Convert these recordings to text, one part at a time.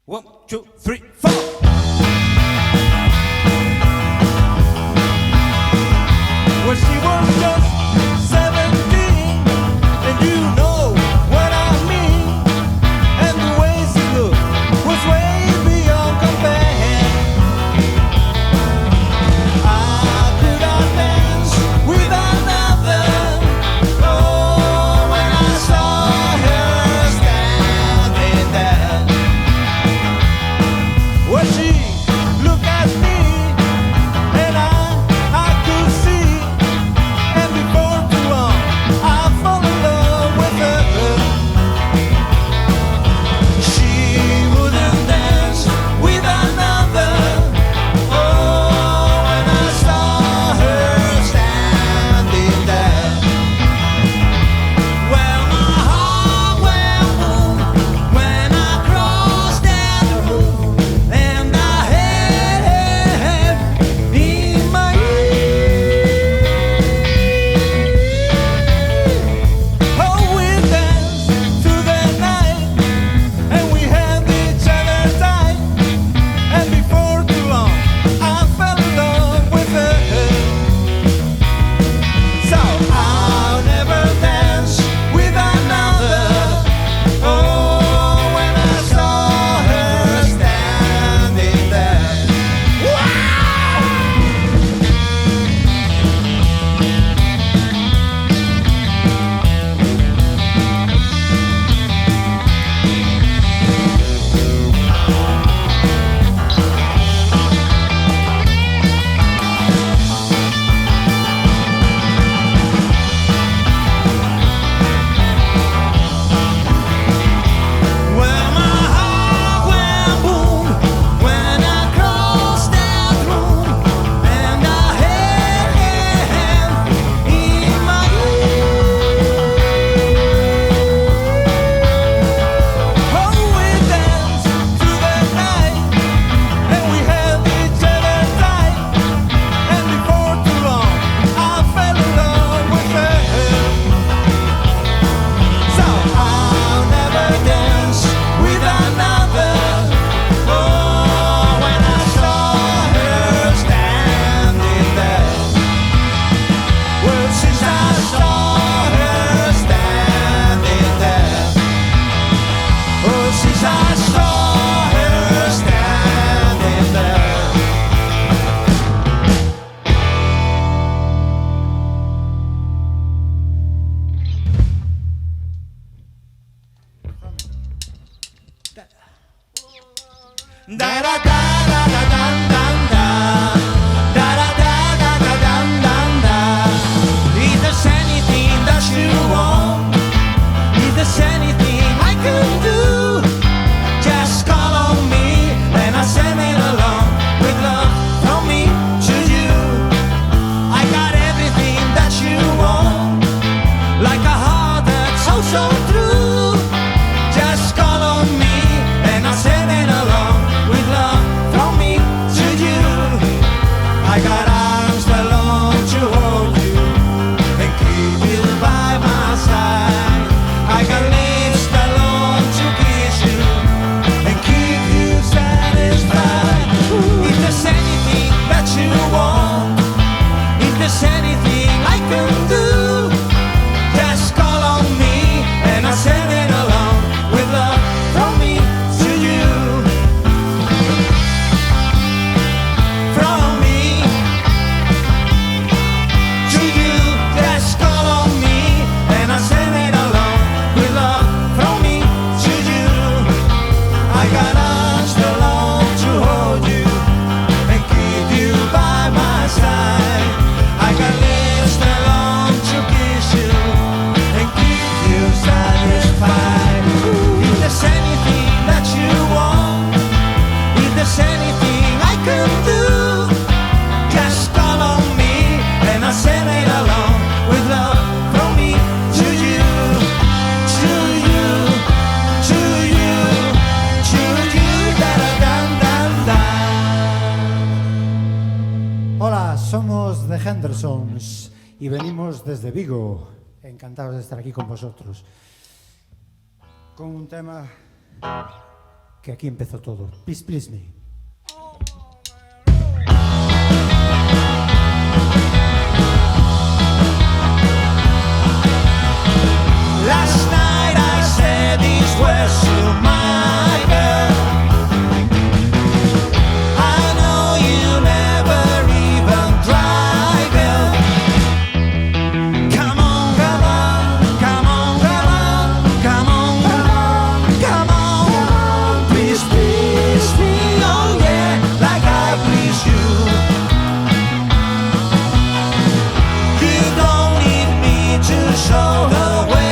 1, 2, 3, 4. Well, she was just 17, and you know what I mean. And the way she looked was way beyond compare. I could not dance with another. Oh, when I saw her standing there. Well, she looked at me, and I could see. And before too long, I fell in love with her. She wouldn't dance with another. Oh, when I saw her standing there. Well, my heart went boom when I crossed that room, and I had in my ear. Oh, we danced through the night, and we held each other tight. And before too long, I fell in love with her. So I'll never dance with another. Oh, when I saw her standing there. Wow! Well, my heart went boom when I crossed that room, and I had him in my ear. Oh, we danced through the night, and we held each other tight. And before too long, I fell in love with her. So I'll never dance with another. Oh, when I saw her standing there. Well, since I saw her standing there. Oh, since I saw her standing there. Da da da da da dum dum da. Da da da da da dum dum da. If there's anything that you want, if there's anything I can do, just call on me and I'll send it along with love from me to you. I got everything that you want, like a heart that's so so true. Just call on me and I'll send it along with love from me to you. I got arms that long to hold you and keep you by my side. I got lips that long to kiss you and keep you satisfied. If there's anything that you want, if there's anything I can do, just call on me and I'll send it along with love from me to you. From me to you, just call on me and I'll send it along with love from me to you. I got arms that long to hold you and keep you by my side. I got lips that long to kiss you and keep you satisfied. If there's anything that you want, if there's anything I can do, just call on me and I'll send it along with love from me to you, to you, to you, to you. Da da dum dum dum. Hola, somos The Hendersons y venimos desde Vigo. Encantados de estar aquí con vosotros. Con un tema que aquí empezó todo. Please, please me. Last night I said these words to my girl. I know you never even try, girl. Come on, come on, come on, come on, come on, come on, come on. Please, please me, oh yeah, like I please you. You don't need me to show the way.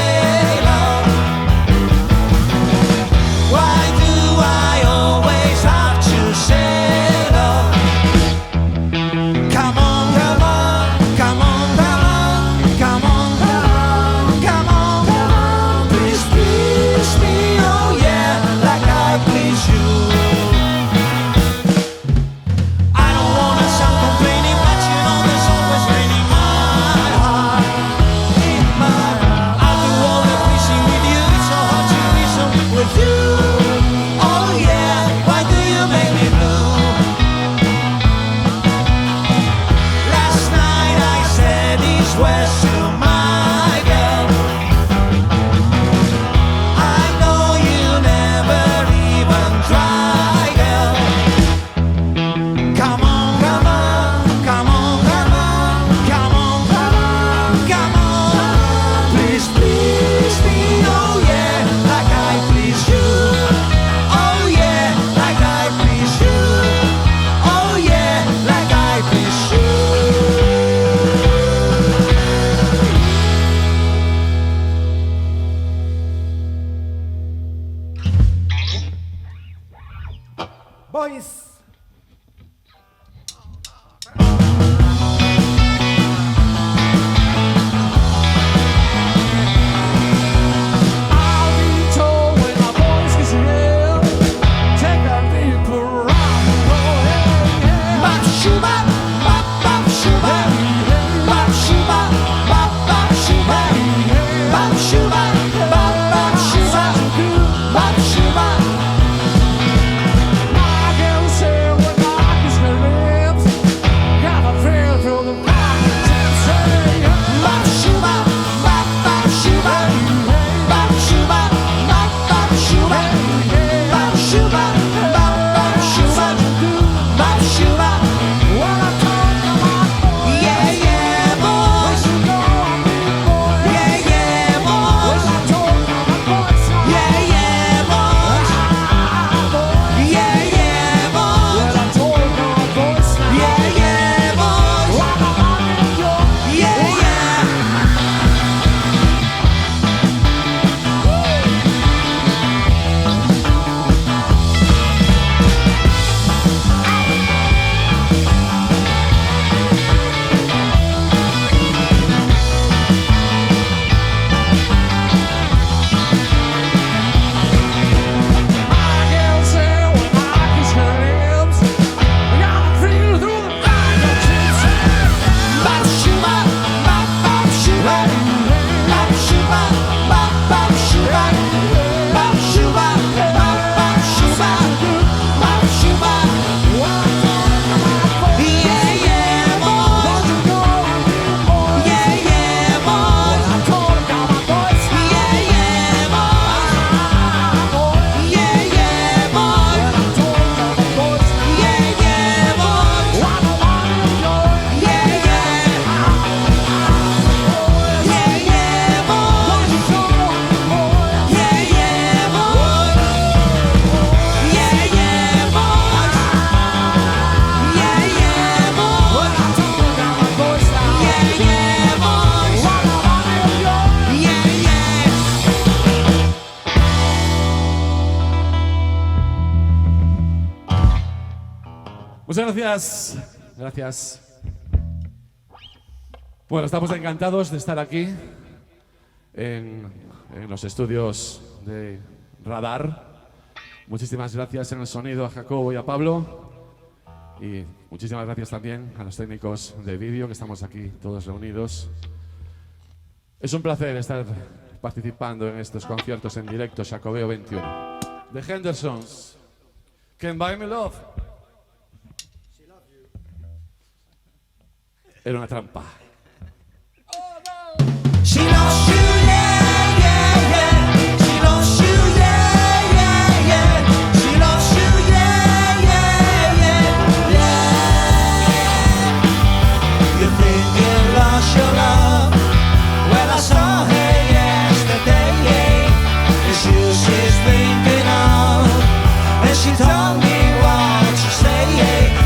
Boys. Muchas gracias. Gracias. Bueno, estamos encantados de estar aquí en los estudios de Radar. Muchísimas gracias en el sonido a Jacobo y a Pablo. Y muchísimas gracias también a los técnicos de vídeo que estamos aquí todos reunidos. Es un placer estar participando en estos conciertos en directo Xacobeo 21. The Hendersons. Can buy me love. Era una trampa. She loves you, yeah, yeah, yeah. She loves you, yeah, yeah, yeah. She loves you, yeah, yeah, yeah, yeah. You think you lost your love? Well, I saw her yesterday. It's you she's thinking of, and she told me what to say.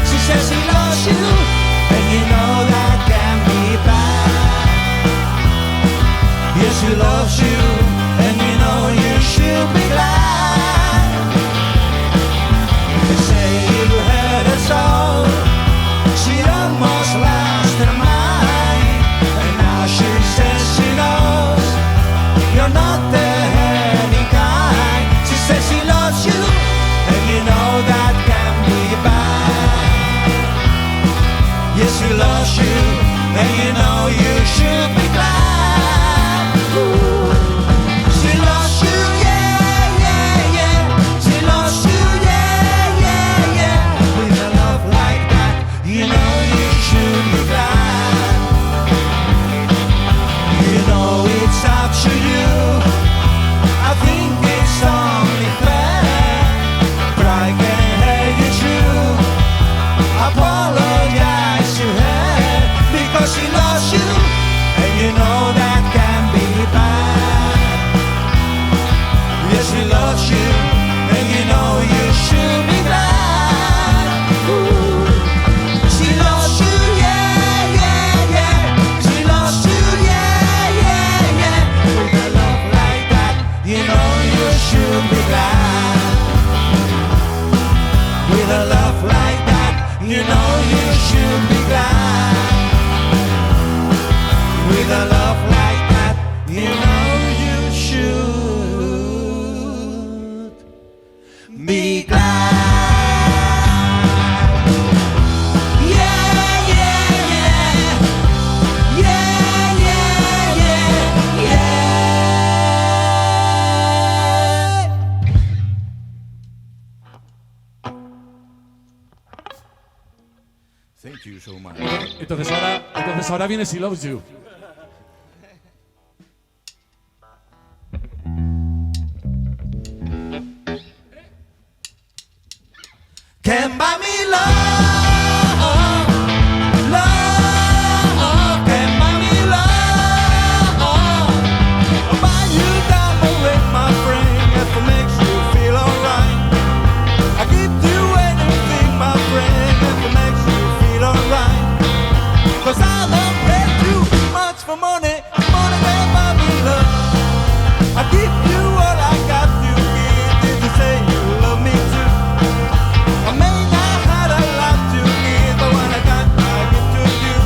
She says she loves you, and you know that can be bad. Yes, she loves you, and you know you should be glad. They say you heard her soul, she almost lost her mind, and now she says she knows you're not the hurting kind. She says she loves you, and you know that can be bad. Yes, she loves you, and you know you should be glad. She loves you, yeah, yeah, yeah. She loves you, yeah, yeah, yeah. With a love like that, you know you should be glad. You know it's up to you. I think it's only fair, but I can't hear you true. Apologize to her because she loves you, and you know that can be bad. Yes, she loves you, and you know you should be glad. Ooh. She loves you, yeah, yeah, yeah. She loves you, yeah, yeah, yeah. With a love like that, you know you should be glad. With a love like that, you know you should be glad. With a love like that, you know you should be glad. Yeah, yeah, yeah. Yeah, yeah, yeah, yeah. Thank you so much. Entonces ahora viene She Loves You. Can buy me love, love. Can buy me love. I'll buy you diamond ring, my friend, if it makes you feel alright. I give you anything, my friend, if it makes you feel alright. 'Cause I don't pay too much for money, money can buy me love. I give you all I got to give. Did you say you love me too? I may not have a lot to give, but when I got, I give to you.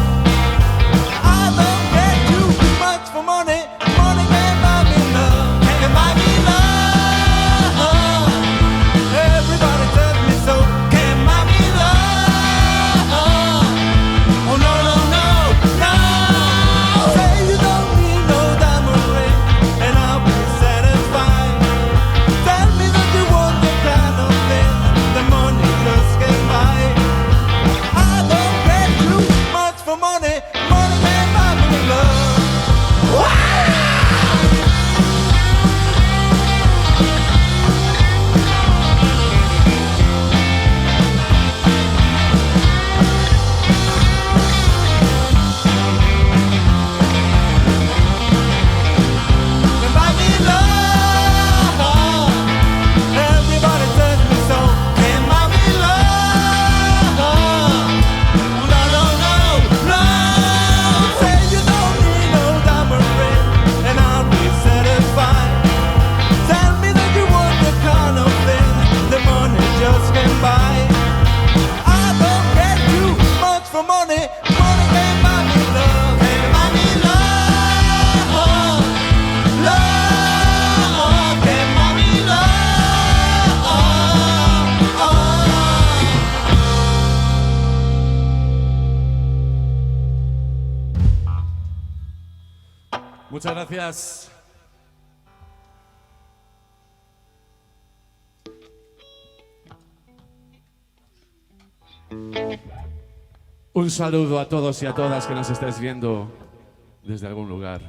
I don't get too much for money, money can buy me love, can buy me love. Everybody tells me so, can buy me love. Oh no, no, no, no. Say you don't need no diamond ring, and I'll be satisfied. Tell me that you want the kind of thing the money just can't buy. I don't get too much for money, money can buy me love. Wow! Can buy me love. Everybody tells me so. Can buy me love. No, no, no, no. Say you don't need no diamond ring, and I'll be satisfied. Tell me that you want the kind of thing the money just can't buy. I don't get too much for money, money can buy me love. Can buy me love, love. Can buy me love. Muchas gracias. Un saludo a todos y a todas que nos estáis viendo desde algún lugar.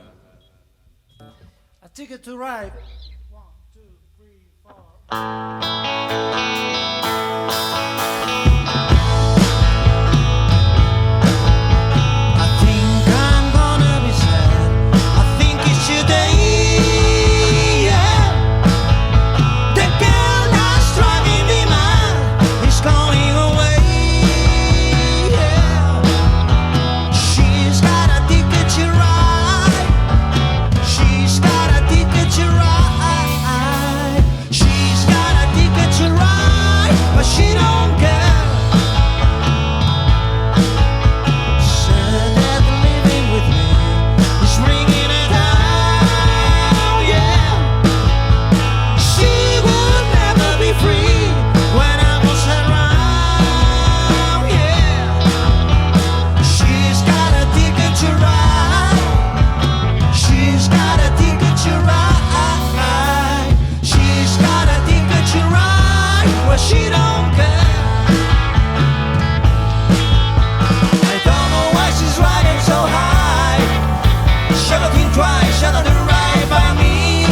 A ticket to ride. I think I'm gonna be sad. I think it's today. Yeah. The girl that's driving me mad is going away. Yeah. She's got a ticket to ride. She's got a ticket to ride. She's got a ticket to ride, but she don't care. Said that living with me is bringing it down, yeah. She would never be free when I was around, yeah. She's got a ticket to ride. She's got a ticket to ride. She's got a ticket to ride, but she don't care. I don't know why she's riding so high. Shut up and try, shut up and ride by me.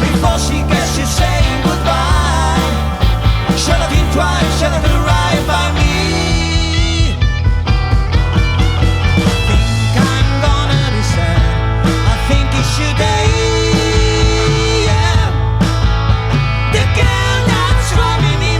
Before she gets to saying goodbye. Shut up and try, shut up and ride by me. I think I'm gonna be sad. I think it's today. Yeah. The girl that's driving me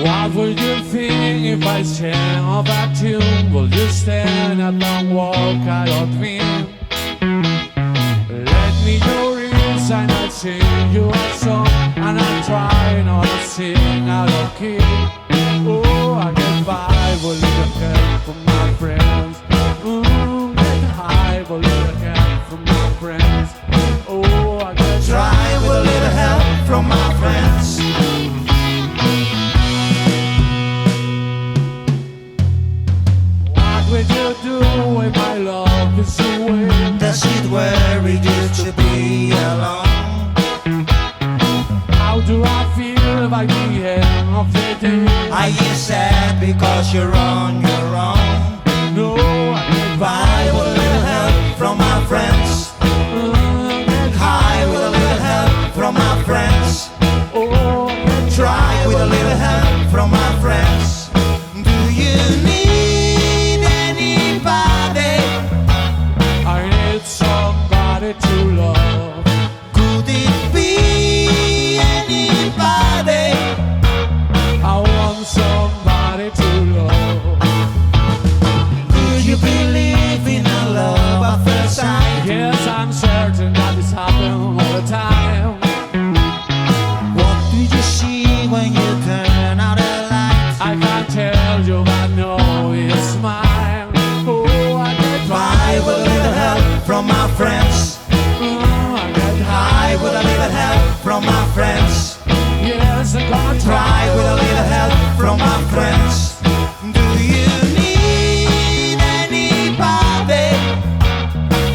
What would you think if I sang off a tune? Will you stand and don't walk out of me? Let me your ears and I'll sing you a song, and I'll try not to sing out of key. Oh, I get by with a little help from my friends. Get high with a little help from my friends. Oh, I get Try with a little help from my friends. What would you do if my love is away? Does it worry you to be alone? How do I feel by the end of the day? Are you sad because you're on your own? No, I get Buy with a little help from my friends. get High with a little help from my friends. oh, I get Try with a little help from my friends. Do you need anybody? I need somebody to love. Could it be anybody? I want somebody to love. Could you believe in a love at first sight? Yes, I'm certain that this happens all the time. What do you see when you turn out the light? I can't tell you, but I know it's mine. Oh, I get Buy with a little help from my friends. I get High with a little help from my friends. Yes, I'm gonna Try with a little help from my friends. Do you need anybody?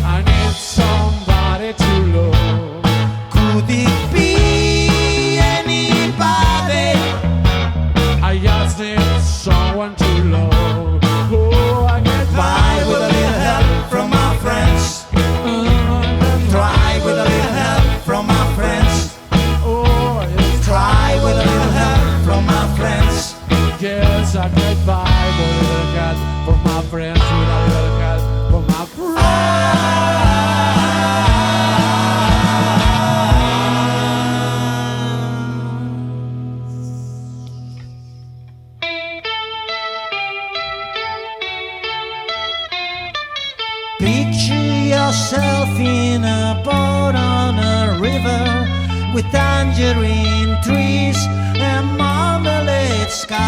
I need somebody to love. Could it be anybody? I just need someone to love. Oh, I get Buy with a little help from my friends. Try with a little help from my friends. oh, yes, Try with a little help from my friends. yes, I get by with a little help from my friends, with a little help from my friends. Picture yourself in a boat on a river with tangerine trees and marmalade skies.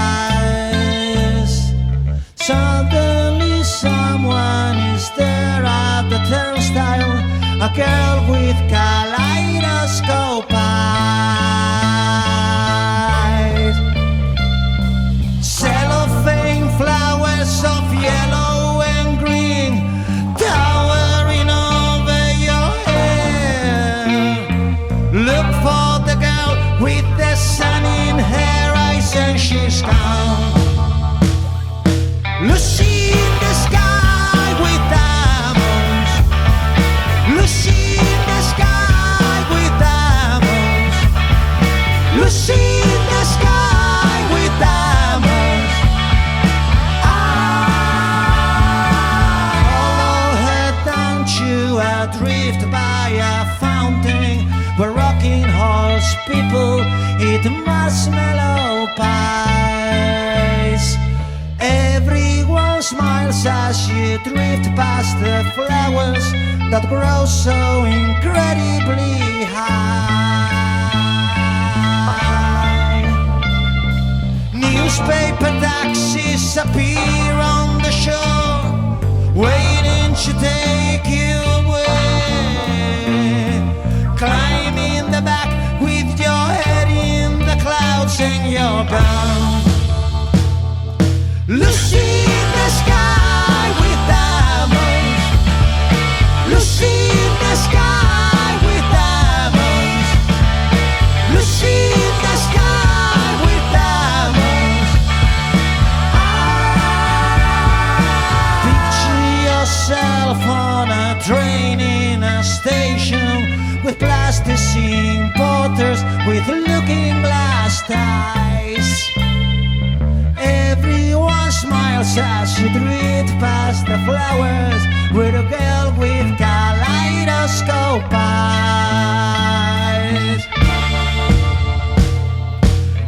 Suddenly someone is there at the turnstile, a girl with kaleidoscope eyes. Cellophane flowers of yellow and green towering over your head. Look for the girl with the sun in her eyes and she's gone. Lucy in the sky with diamonds. Lucy in the sky with diamonds. Lucy in the sky with diamonds. Follow her down to adrift by a fountain where rocking horse people eat marshmallow pies. Everyone smiles as you drift past the flowers that grow so incredibly high. Newspaper taxis appear on the shore, waiting to take you away. Climb in the back with your head in the clouds and you're gone. Lucy in the sky with diamonds. Lucy in the sky with diamonds. Lucy in the sky with diamonds. Picture yourself on a train in a station with plasticine porters with looking glass ties. Everyone smiles as you drift past the flowers with a girl with kaleidoscope eyes.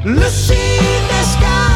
Lucy in the sky.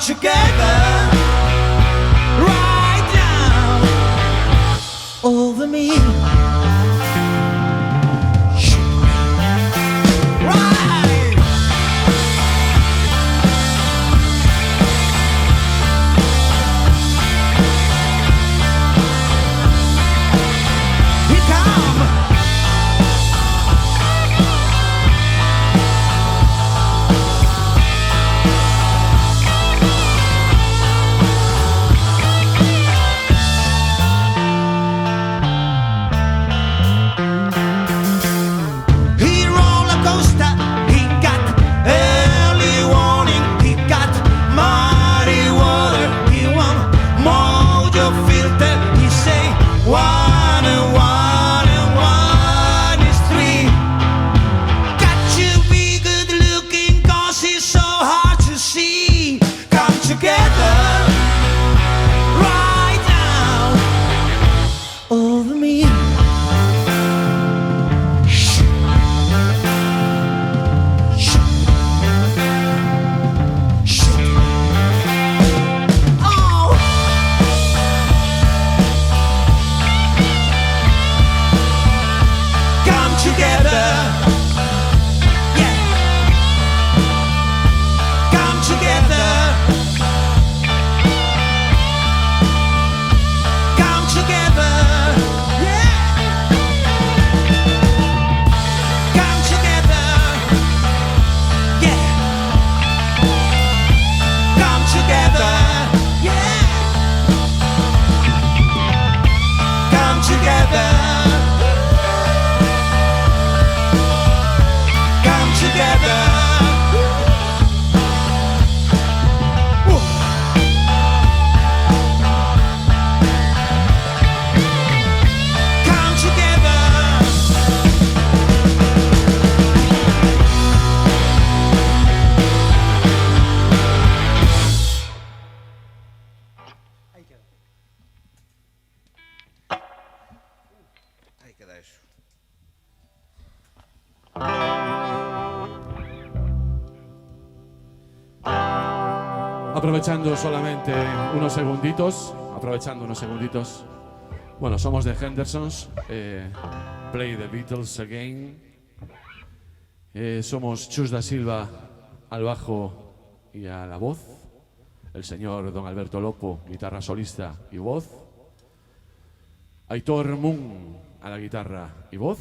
together right now over me. Right. Here come. He roller coaster, he got early warning, he got muddy water, he want mojo filter, he say 1 and 1 and 1 is 3. Got to be good looking cause it's so hard to see. Come together right now over me. Oh. Come together. Yeah. Come together. Come together. Yeah. Come together. Yeah. Come together. Yeah. Come together. Come together. Woo. Come together. Ahí queda eso. Aprovechando solamente unos segunditos, Bueno, somos The Hendersons, Play the Beatles Again. Somos Chus da Silva al bajo y a la voz, el señor Don Alberto Lopo, guitarra solista y voz, Aitor Moon a la guitarra y voz,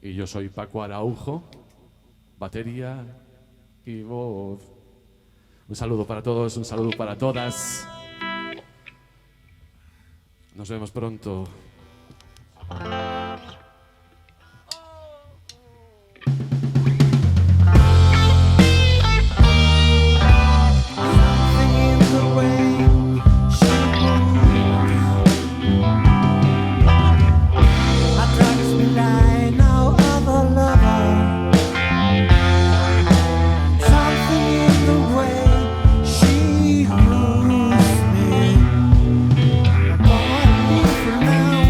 y yo soy Paco Araujo, batería y voz. Un saludo para todos, un saludo para todas. Nos vemos pronto. Now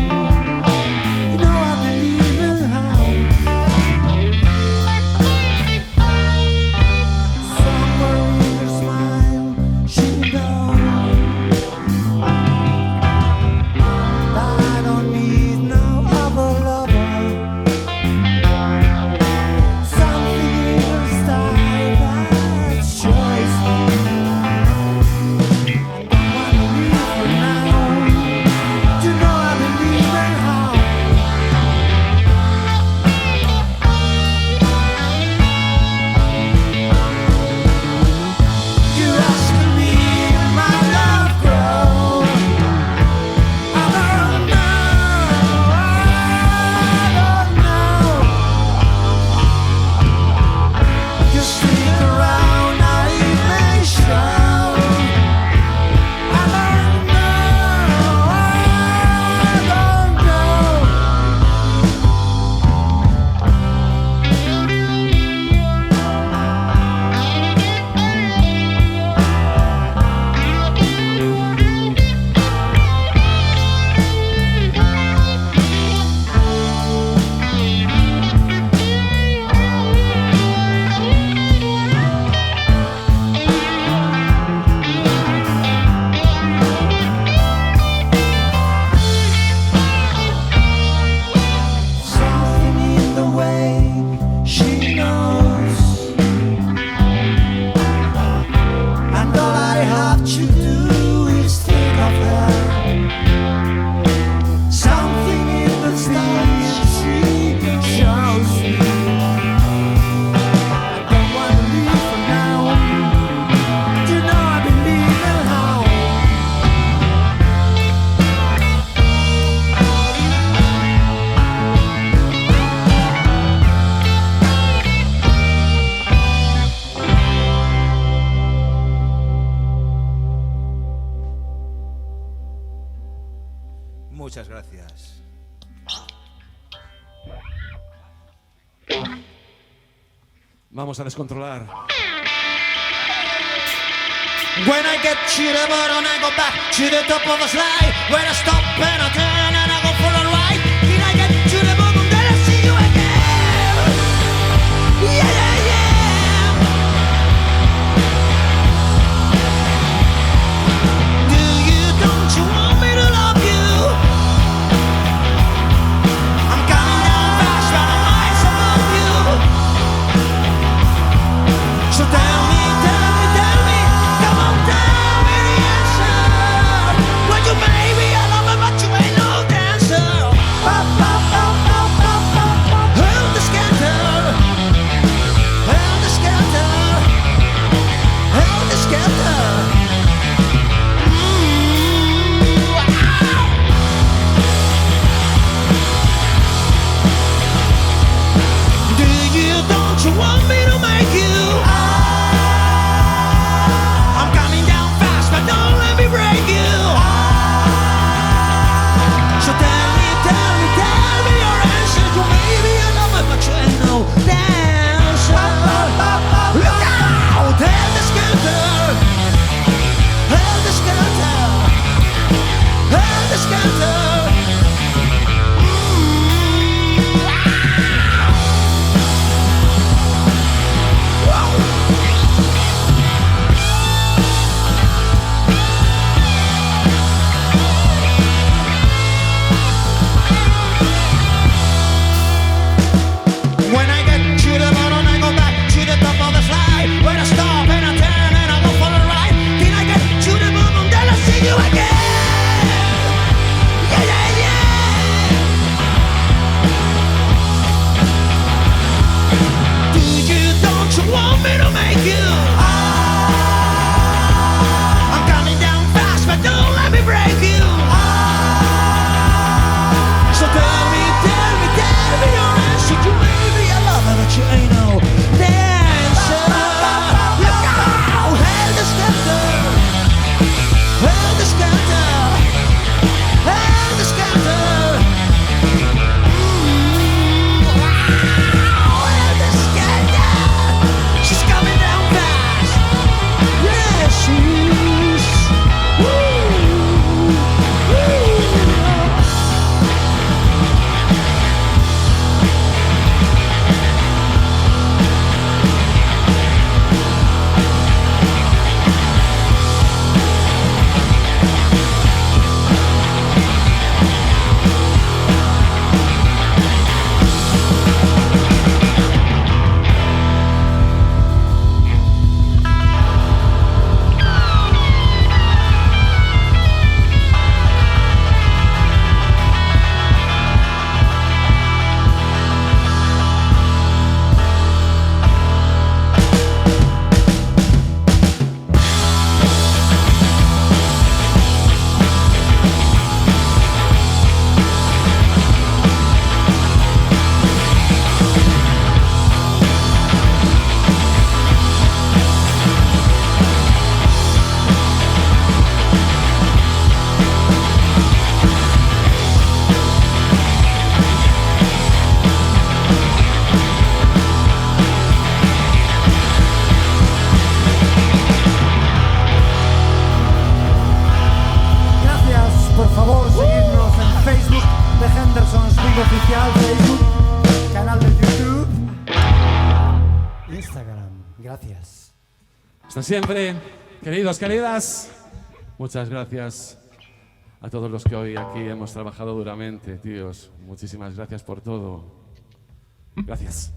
Muchas gracias. Vamos a descontrolar. When I get to the bottom, I go back to the top of the slide. When I stop and I turn and I go for a ride. When I get to the bottom, then I see you again. Yeah, yeah, yeah. Don't you want me to love you? I'm coming down fast, but I'm miles above you. So tell me, come on, tell me the answer. Well, you may be a lover, but you ain't no dancer. Help the scatter, help the scatter, help the scatter. Don't you want me to make you? I'm coming down fast, but don't let me break you. So tell me your answer. You may be a lover, but you ain't no dancer. Look out! Help the scatter, help the scatter, help the scatter. When I get to the bottom, I go back to the top of the slide. When I stop and I turn and I go for a ride. When I get to the bottom, then I see you again. Yeah, yeah, yeah. Don't you want me to make you? I'm coming down fast, but don't let me break you. So tell me your answer. You may be a lover, but you ain't no dancer. Look out! Help the scatter, help the scatter, help the scatter. Wow! Help the scatter. She's coming down fast. Yeah, she is. Woo! Woo! Oficial, Facebook, canal de YouTube, Instagram. Gracias. Hasta siempre, queridos, queridas. Muchas gracias a todos los que hoy aquí hemos trabajado duramente, tíos. Muchísimas gracias por todo. Gracias.